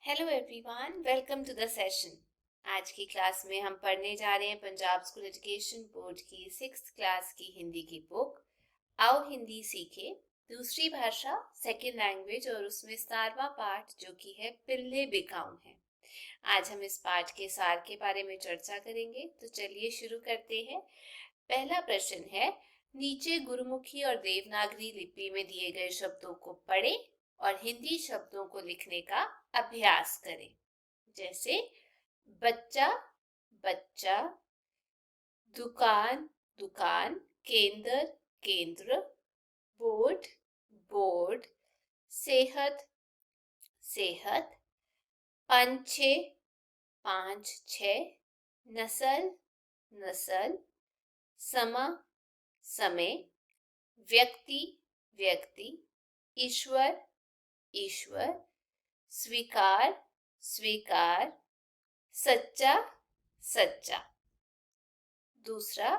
Hello everyone, welcome to the session. आज की class में हम पढ़ने जा रहे हैं पंजाब स्कूल एजुकेशन बोर्ड की 6th क्लास की हिंदी की बुक आओ हिंदी सीखे दूसरी भाषा सेकेंड लैंग्वेज, और उसमें 17वां पाठ जो कि है पिल्ले बिकाऊ है। आज हम इस पाठ के सार के बारे में चर्चा करेंगे, तो चलिए शुरू करते हैं। पहला प्रश्न है, नीचे गुरुमुखी और देवनागरी लिपि में दिए गए शब्दों को पढ़ें और हिंदी शब्दों को लिखने का अभ्यास करें। जैसे बच्चा बच्चा, दुकान दुकान, केंद्र केंद्र, बोर्ड बोर्ड, सेहत सेहत, पंछे पांच छः, नस्ल नस्ल, समा समय, व्यक्ति व्यक्ति, ईश्वर ईश्वर, स्वीकार स्वीकार, सच्चा सच्चा। दूसरा,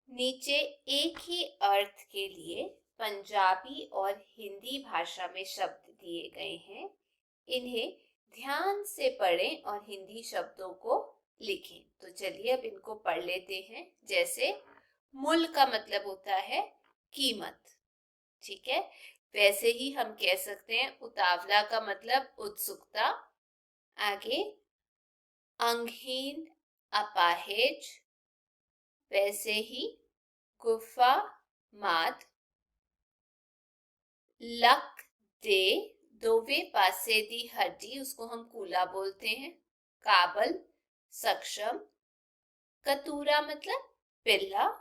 नीचे एक ही अर्थ के लिए पंजाबी और हिंदी भाषा में शब्द दिए गए हैं। इन्हें ध्यान से पढ़ें और हिंदी शब्दों को लिखें। तो चलिए अब इनको पढ़ लेते हैं। जैसे मूल का मतलब होता है कीमत, ठीक है। वैसे ही हम कह सकते हैं उतावला का मतलब उत्सुकता। आगे अंगहीन अपाहिज, वैसे ही गुफा मात, लक दे दोवे पासे दी हड्डी, उसको हम कूला बोलते हैं। काबल सक्षम, कतूरा मतलब पिल्ला।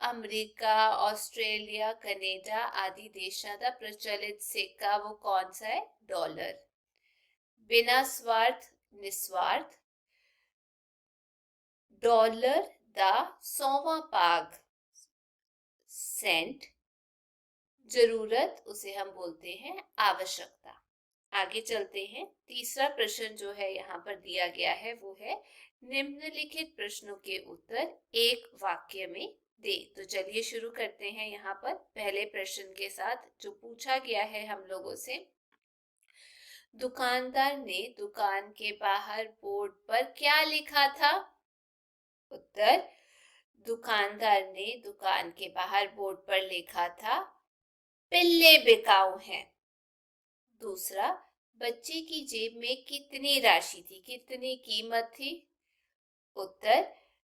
अमेरिका, ऑस्ट्रेलिया, कनाडा आदि देशों का प्रचलित सिक्का वो कौन सा है? डॉलर। बिना स्वार्थ निस्वार्थ, डॉलर दा 100वां भाग सेंट। जरूरत उसे हम बोलते हैं आवश्यकता। आगे चलते हैं। तीसरा प्रश्न जो है यहाँ पर दिया गया है वो है, निम्नलिखित प्रश्नों के उत्तर एक वाक्य में दे। तो चलिए शुरू करते हैं यहाँ पर पहले प्रश्न के साथ, जो पूछा गया है हम लोगों से। दुकानदार ने दुकान के बाहर बोर्ड पर क्या लिखा था? उत्तर, दुकानदार ने दुकान के बाहर बोर्ड पर लिखा था पिल्ले बिकाऊ हैं। दूसरा, बच्चे की जेब में कितनी राशि थी, कितनी कीमत थी? उत्तर,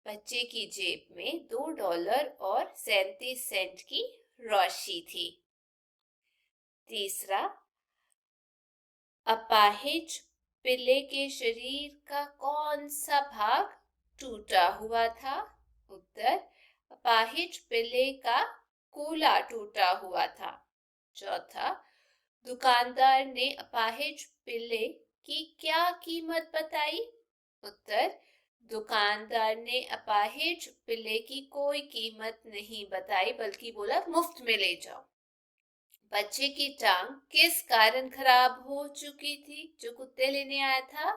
बच्चे की जेब में $2 और 37 सेंट की राशि थी। तीसरा, अपाहिज पिल्ले के शरीर का कौन सा भाग टूटा हुआ था? उत्तर, अपाहिज पिल्ले का कूला टूटा हुआ था। चौथा, दुकानदार ने अपाहिज पिल्ले की क्या कीमत बताई? उत्तर, दुकानदार ने अपाहिज पिल्ले की कोई कीमत नहीं बताई, बल्कि बोला मुफ्त में ले जाओ। बच्चे की टांग किस कारण खराब हो चुकी थी? जो कुत्ते लेने आया था,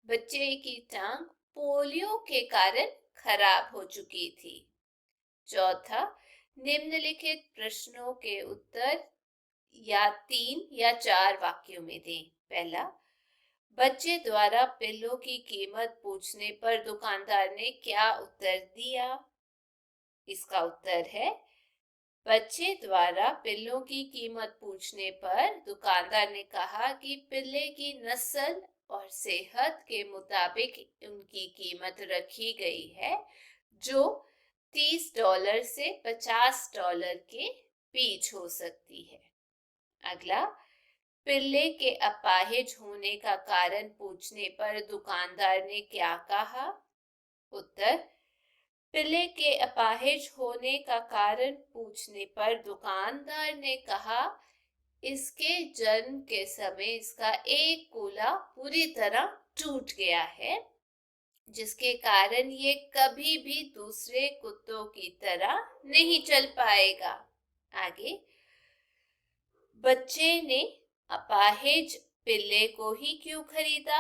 बच्चे की टांग पोलियो के कारण खराब हो चुकी थी। चौथा, निम्नलिखित प्रश्नों के उत्तर या 3 या 4 वाक्यों में दें। पहला, बच्चे द्वारा पिल्लों की कीमत पूछने पर दुकानदार ने क्या उत्तर दिया? इसका उत्तर है, बच्चे द्वारा पिल्लों की कीमत पूछने पर दुकानदार ने कहा कि पिल्ले की नस्ल और सेहत के मुताबिक उनकी कीमत रखी गई है, जो $30 से $50 के बीच हो सकती है। अगला, पिल्ले के अपाहिज होने का कारण पूछने पर दुकानदार ने क्या कहा? उत्तर, पिल्ले के अपाहिज होने का कारण पूछने पर दुकानदार ने कहा, इसके जन्म के समय इसका एक कूला पूरी तरह टूट गया है, जिसके कारण ये कभी भी दूसरे कुत्तों की तरह नहीं चल पाएगा। आगे, बच्चे ने अपाहिज पिल्ले को ही क्यों खरीदा?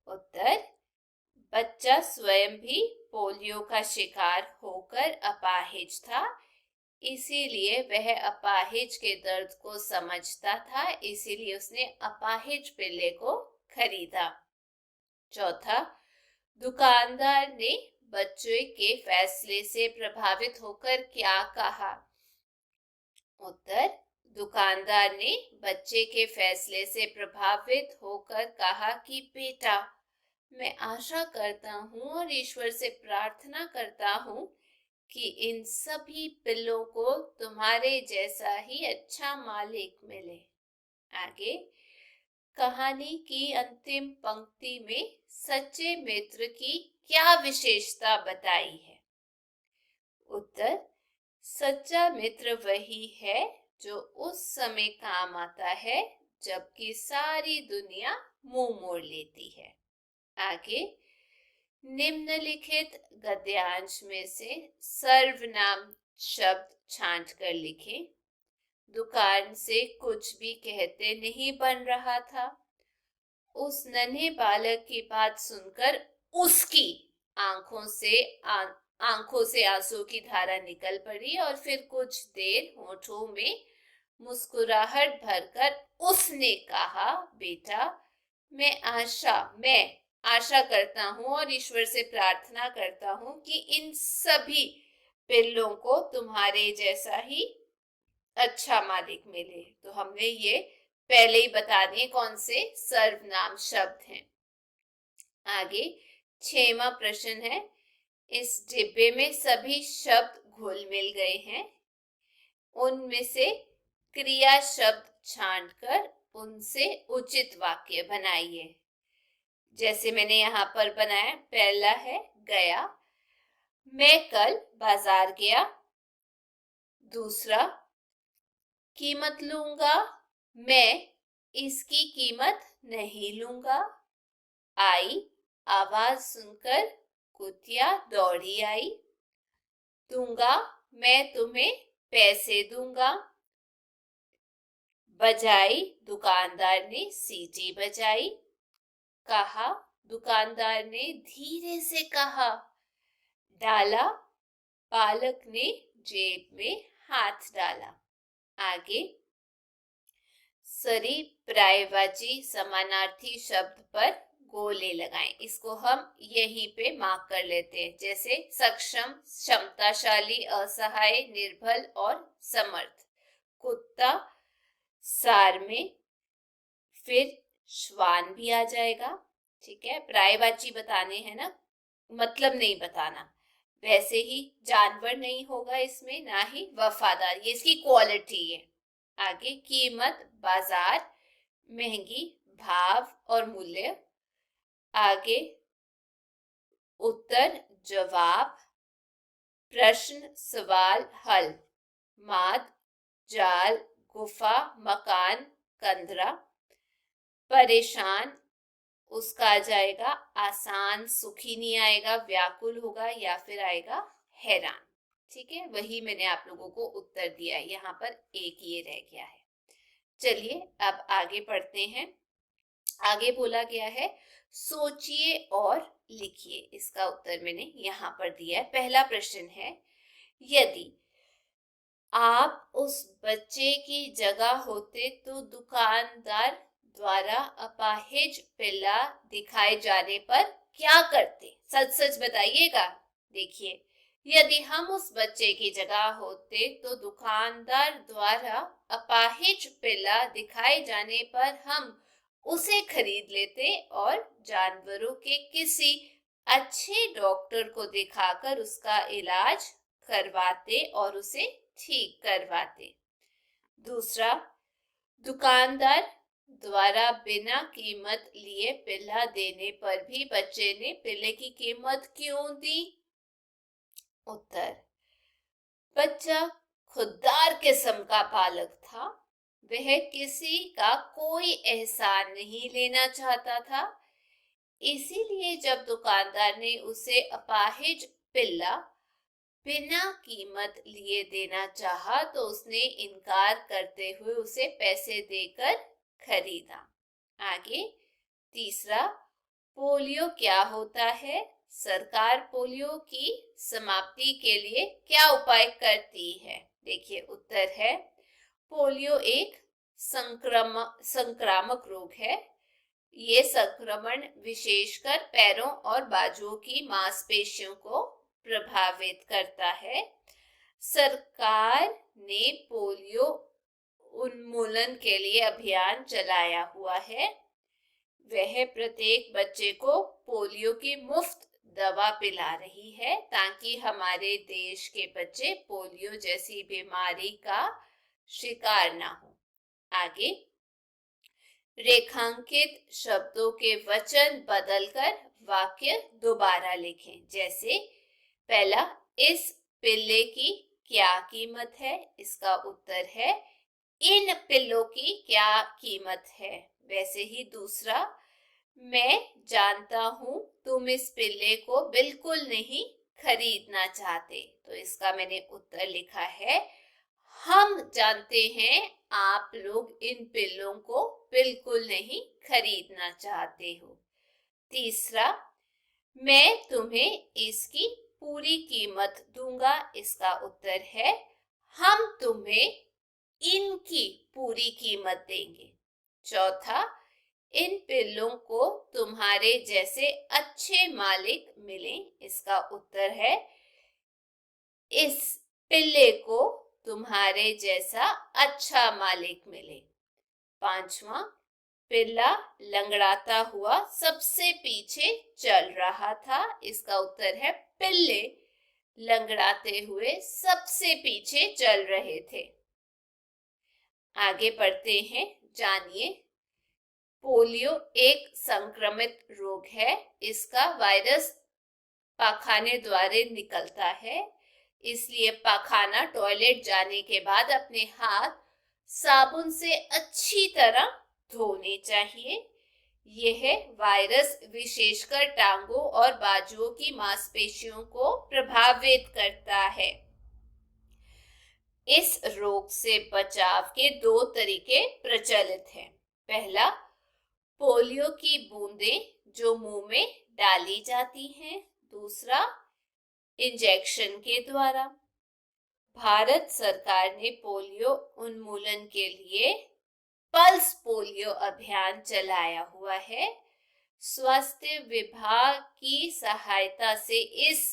उत्तर, बच्चा स्वयं भी पोलियो का शिकार होकर अपाहिज था, इसीलिए वह अपाहिज के दर्द को समझता था, इसीलिए उसने अपाहिज पिल्ले को खरीदा। चौथा, दुकानदार ने बच्चे के फैसले से प्रभावित होकर क्या कहा? उत्तर, दुकानदार ने बच्चे के फैसले से प्रभावित होकर कहा कि बेटा, मैं आशा करता हूँ और ईश्वर से प्रार्थना करता हूँ कि इन सभी पिल्लों को तुम्हारे जैसा ही अच्छा मालिक मिले। आगे, कहानी की अंतिम पंक्ति में सच्चे मित्र की क्या विशेषता बताई है? उत्तर, सच्चा मित्र वही है जो उस समय काम आता है जबकि सारी दुनिया मुंह मोड़ लेती है। आगे, निम्नलिखित गद्यांश में से सर्वनाम शब्द छांट कर लिखें। दुकान से कुछ भी कहते नहीं बन रहा था। उस नन्हे बालक की बात सुनकर उसकी आंखों से आंसू की धारा निकल पड़ी और फिर कुछ देर होठों में मुस्कुराहट भरकर उसने कहा, बेटा, मैं आशा करता हूँ और ईश्वर से प्रार्थना करता हूँ कि इन सभी पिल्लों को तुम्हारे जैसा ही अच्छा मालिक मिले। तो हमने ये पहले ही बता दिए कौन से सर्वनाम शब्द हैं। आगे 6वां प्रश्न है, इस डिब्बे में सभी शब्द घुल मिल गए हैं। उनमें से क्रिया शब्द छांटकर उनसे उचित वाक्य बनाइए। जैसे मैंने यहाँ पर बनाया, पहला है गया, मैं कल बाजार गया। दूसरा, कीमत लूंगा, मैं इसकी कीमत नहीं लूंगा। आई, आवाज सुनकर कुतिया दौड़ी आई। दूंगा, मैं तुम्हें पैसे दूंगा। बजाई, दुकानदार ने सीटी बजाई। कहा, दुकानदार ने धीरे से कहा। डाला, बालक ने जेब में हाथ डाला। आगे, सरी पर्यायवाची समानार्थी शब्द पर गोले लगाएं। इसको हम यहीं पे मार्क कर लेते हैं, जैसे सक्षम, क्षमताशाली, असहाय, निर्बल और समर्थ। कुत्ता सार में, फिर श्वान भी आ जाएगा। ठीक है, पर्यायवाची बताने हैं ना, मतलब नहीं बताना। वैसे ही जानवर नहीं होगा इसमें, ना ही वफादार, ये इसकी क्वालिटी है। आगे, कीमत बाजार, महंगी भाव और मूल्य। आगे, उत्तर जवाब, प्रश्न सवाल हल, माद जाल, गुफा, मकान, कंदरा। परेशान, उसका आ जाएगा आसान, सुखी नहीं आएगा, व्याकुल होगा या फिर आएगा हैरान। ठीक है, वही मैंने आप लोगों को उत्तर दिया है, यहाँ पर एक ये रह गया है। चलिए अब आगे पढ़ते हैं। आगे बोला गया है, सोचिए और लिखिए। इसका उत्तर मैंने यहाँ पर दिया है। पहला प्रश्न है, यदि आप उस बच्चे की जगह होते तो दुकानदार द्वारा अपाहिज पिल्ला दिखाए जाने पर क्या करते? सच सच बताइएगा। देखिए, यदि हम उस बच्चे की जगह होते तो दुकानदार द्वारा अपाहिज पिल्ला दिखाए जाने पर हम उसे खरीद लेते और जानवरों के किसी अच्छे डॉक्टर को दिखाकर उसका इलाज करवाते और उसे ठीक करवाते। दूसरा, दुकानदार द्वारा बिना कीमत लिए पिल्ला देने पर भी बच्चे ने पिल्ले की कीमत क्यों दी? उत्तर, बच्चा खुददार किस्म का बालक था। वह किसी का कोई एहसान नहीं लेना चाहता था। इसीलिए जब दुकानदार ने उसे अपाहिज पिल्ला बिना कीमत लिए देना चाहा तो उसने इनकार करते हुए उसे पैसे देकर खरीदा। आगे, तीसरा, पोलियो क्या होता है? सरकार पोलियो की समाप्ति के लिए क्या उपाय करती है? देखिए उत्तर है, पोलियो एक संक्रामक रोग है। ये संक्रमण विशेषकर पैरों और बाजुओं की मांसपेशियों को प्रभावित करता है। सरकार ने पोलियो उन्मूलन के लिए अभियान चलाया हुआ है। वह प्रत्येक बच्चे को पोलियो की मुफ्त दवा पिला रही है ताकि हमारे देश के बच्चे पोलियो जैसी बीमारी का शिकार ना हो। आगे, रेखांकित शब्दों के वचन बदलकर वाक्य दोबारा लिखें। जैसे पहला, इस पिल्ले की क्या कीमत है? इसका उत्तर है, इन पिल्लों की क्या कीमत है। वैसे ही दूसरा, मैं जानता हूं तुम इस पिल्ले को बिल्कुल नहीं खरीदना चाहते, तो इसका मैंने उत्तर लिखा है, हम जानते हैं आप लोग इन पिल्लों को बिल्कुल नहीं खरीदना चाहते हो। तीसरा, मैं तुम्हें इसकी पूरी कीमत दूंगा। इसका उत्तर है, हम तुम्हें इनकी पूरी कीमत देंगे। चौथा, इन पिल्लों को तुम्हारे जैसे अच्छे मालिक मिलें। इसका उत्तर है, इस पिल्ले को तुम्हारे जैसा अच्छा मालिक मिले। पांचवा, पिल्ला लंगड़ाता हुआ सबसे पीछे चल रहा था। इसका उत्तर है, पिल्ले लंगड़ाते हुए सबसे पीछे चल रहे थे। आगे बढ़ते हैं, जानिए। पोलियो एक संक्रमित रोग है। इसका वायरस पाखाने द्वारा निकलता है, इसलिए पाखाना टॉयलेट जाने के बाद अपने हाथ साबुन से अच्छी तरह धोने चाहिए। यह वायरस विशेषकर टांगों और बाजुओं की मांसपेशियों को प्रभावित करता है। इस रोग से बचाव के दो तरीके प्रचलित हैं। पहला, पोलियो की बूंदें जो मुंह में डाली जाती हैं। दूसरा, इंजेक्शन के द्वारा। भारत सरकार ने पोलियो उन्मूलन के लिए पल्स पोलियो अभियान चलाया हुआ है। स्वास्थ्य विभाग की सहायता से इस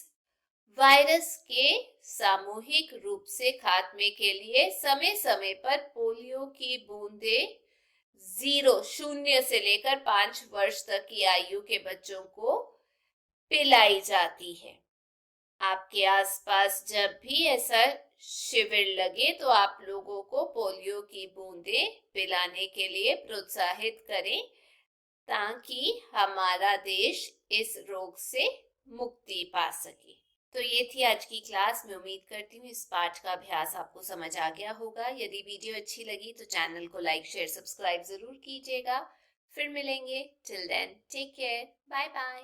वायरस के सामूहिक रूप से खात्मे के लिए समय समय पर पोलियो की बूंदें शून्य से लेकर 5 वर्ष तक की आयु के बच्चों को पिलाई जाती है। आपके आसपास जब भी ऐसा शिविर लगे तो आप लोगों को पोलियो की बूंदें पिलाने के लिए प्रोत्साहित करें ताकि हमारा देश इस रोग से मुक्ति पा सके। तो ये थी आज की क्लास। मैं उम्मीद करती हूँ इस पाठ का अभ्यास आपको समझ आ गया होगा। यदि वीडियो अच्छी लगी तो चैनल को लाइक, शेयर, सब्सक्राइब जरूर कीजिएगा। फिर मिलेंगे। Till then take care, bye bye.